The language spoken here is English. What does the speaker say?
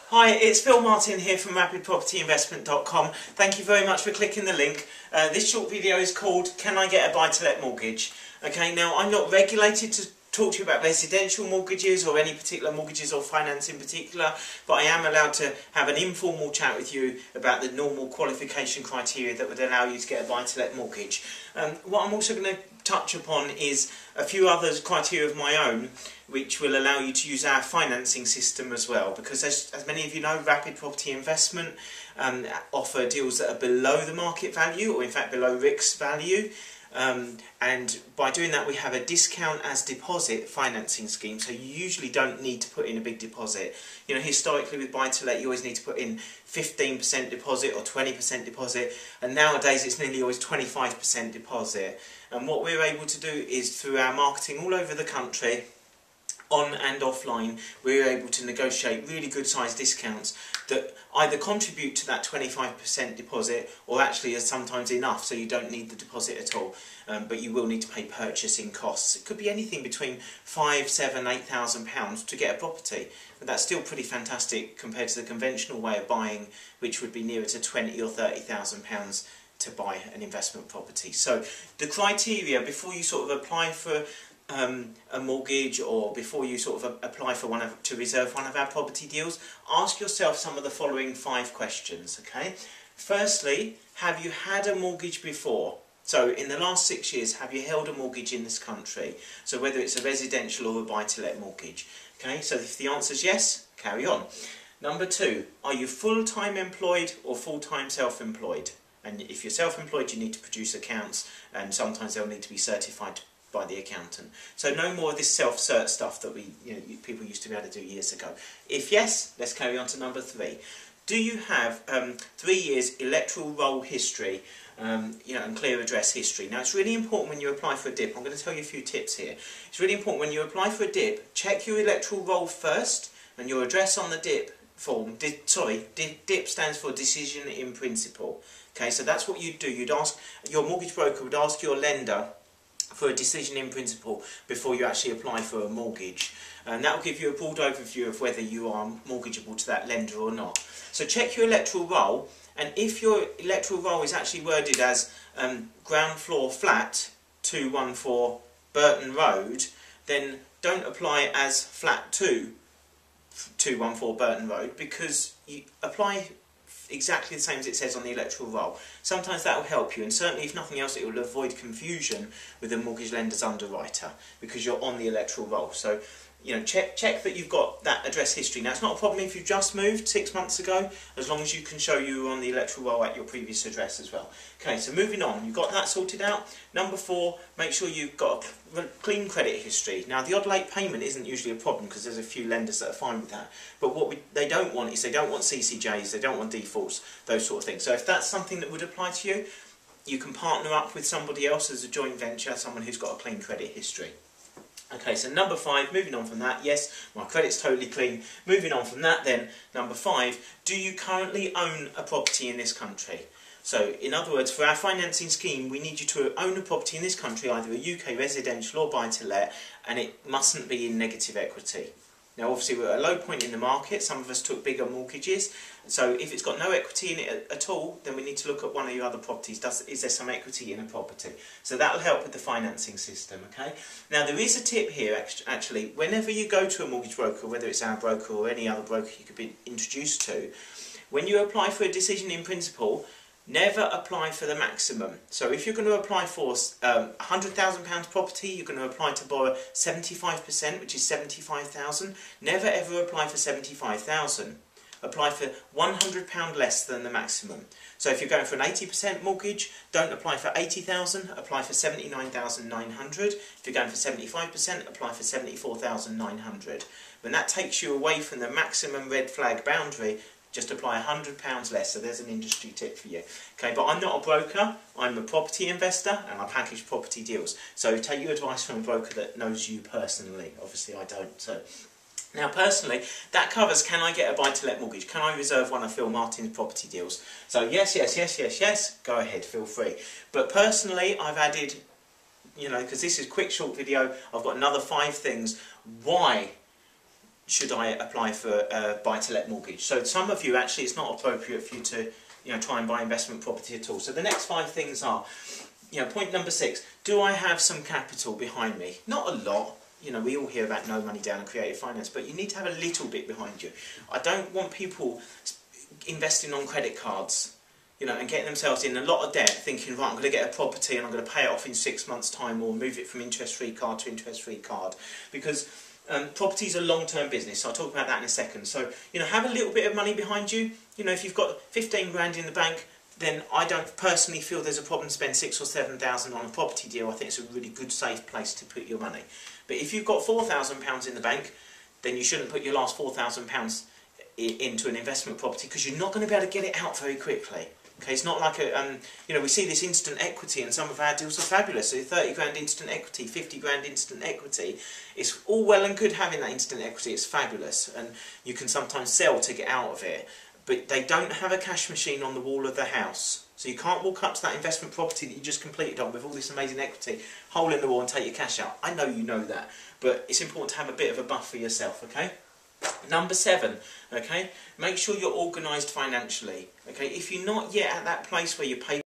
Hi, it's Phil Martin here from RapidPropertyInvestment.com. Thank you very much for clicking the link. This short video is called Can I Get a Buy-to-Let Mortgage? Okay, now I'm not regulated to talk to you about residential mortgages or any particular mortgages or finance in particular, but I am allowed to have an informal chat with you about the normal qualification criteria that would allow you to get a buy-to-let mortgage. What I'm also going to touch upon is a few other criteria of my own which will allow you to use our financing system as well, because as many of you know, Rapid Property Investment offer deals that are below the market value, or in fact below RICS value. And by doing that we have a discount as deposit financing scheme, so you usually don't need to put in a big deposit. You know, historically with buy-to-let you always need to put in 15% deposit or 20% deposit, and nowadays it's nearly always 25% deposit. And what we're able to do is, through our marketing all over the country, on and offline, we're able to negotiate really good sized discounts that either contribute to that 25% deposit or actually are sometimes enough so you don't need the deposit at all, but you will need to pay purchasing costs. It could be anything between £5,000, £7,000, £8,000 to get a property, but that's still pretty fantastic compared to the conventional way of buying, which would be nearer to £20,000 or £30,000 to buy an investment property. So the criteria before you sort of apply for a mortgage, or before you sort of apply for to reserve one of our property deals, ask yourself some of the following 5 questions. Okay, firstly, have you had a mortgage before? So in the last 6 years, have you held a mortgage in this country? So whether it's a residential or a buy-to-let mortgage. Okay, so if the answer is yes, carry on. Number 2, are you full-time employed or full-time self-employed? And if you're self-employed, you need to produce accounts, and sometimes they'll need to be certified by the accountant. So no more of this self-cert stuff that people used to be able to do years ago. If yes, let's carry on to number 3. Do you have 3 years electoral roll history, and clear address history? Now it's really important when you apply for a DIP. I'm going to tell you a few tips here. It's really important when you apply for a DIP, check your electoral roll first and your address on the DIP form. DIP stands for Decision in Principle. Okay, so that's what you'd do. You'd ask, your mortgage broker would ask your lender for a decision in principle before you actually apply for a mortgage, and that will give you a broad overview of whether you are mortgageable to that lender or not. So check your electoral roll, and if your electoral roll is actually worded as ground floor flat 214 Burton Road, then don't apply as flat 2 214 Burton Road, because you apply exactly the same as it says on the electoral roll. Sometimes that will help you, and certainly if nothing else it will avoid confusion with the mortgage lender's underwriter, because you're on the electoral roll. So check that you've got that address history. Now it's not a problem if you've just moved 6 months ago, as long as you can show you were on the electoral roll at your previous address as well. Okay, so moving on, you've got that sorted out. Number 4, make sure you've got a clean credit history. Now the odd late payment isn't usually a problem, because there's a few lenders that are fine with that, but what they don't want is they don't want CCJs, they don't want defaults, those sort of things. So if that's something that would apply to you, you can partner up with somebody else as a joint venture, someone who's got a clean credit history. Okay, so number 5, moving on from that, yes, my credit's totally clean. Moving on from that then, number 5, do you currently own a property in this country? So, in other words, for our financing scheme, we need you to own a property in this country, either a UK residential or buy-to-let, and it mustn't be in negative equity. Now obviously we're at a low point in the market, some of us took bigger mortgages, so if it's got no equity in it at all, then we need to look at one of your other properties. Is there some equity in a property? So that'll help with the financing system, okay? Now there is a tip here actually, whenever you go to a mortgage broker, whether it's our broker or any other broker you could be introduced to, when you apply for a decision in principle, never apply for the maximum. So if you're going to apply for £100,000 property, you're going to apply to borrow 75%, which is £75,000. Never ever apply for £75,000. Apply for £100 less than the maximum. So if you're going for an 80% mortgage, don't apply for £80,000, apply for £79,900. If you're going for 75%, apply for £74,900. When that takes you away from the maximum red flag boundary, just apply £100 less, so there's an industry tip for you. Okay, but I'm not a broker, I'm a property investor, and I package property deals. So take your advice from a broker that knows you personally. Obviously I don't. So now personally, that covers, can I get a buy-to-let mortgage? Can I reserve one of Phil Martin's property deals? So yes, go ahead, feel free. But personally, I've added, because this is a quick short video, I've got another 5 things why should I apply for a buy-to-let mortgage? So some of you, actually, it's not appropriate for you to, try and buy investment property at all. So the next 5 things are, point number 6, do I have some capital behind me? Not a lot. We all hear about no money down and creative finance, but you need to have a little bit behind you. I don't want people investing on credit cards, and getting themselves in a lot of debt, thinking, right, I'm going to get a property and I'm going to pay it off in 6 months' time, or move it from interest-free card to interest-free card, because property is a long-term business. So I'll talk about that in a second. So, have a little bit of money behind you. If you've got 15 grand in the bank, then I don't personally feel there's a problem to spend 6,000 or 7,000 on a property deal. I think it's a really good, safe place to put your money. But if you've got £4,000 in the bank, then you shouldn't put your last £4,000 into an investment property, because you're not going to be able to get it out very quickly. Okay, it's not like a, we see this instant equity, and some of our deals are fabulous. So 30 grand instant equity, 50 grand instant equity. It's all well and good having that instant equity. It's fabulous, and you can sometimes sell to get out of it. But they don't have a cash machine on the wall of the house. So you can't walk up to that investment property that you just completed on with all this amazing equity, hole in the wall, and take your cash out. I know you know that, but it's important to have a bit of a buffer yourself, okay? Number 7, okay, make sure you're organised financially. Okay, if you're not yet at that place where you pay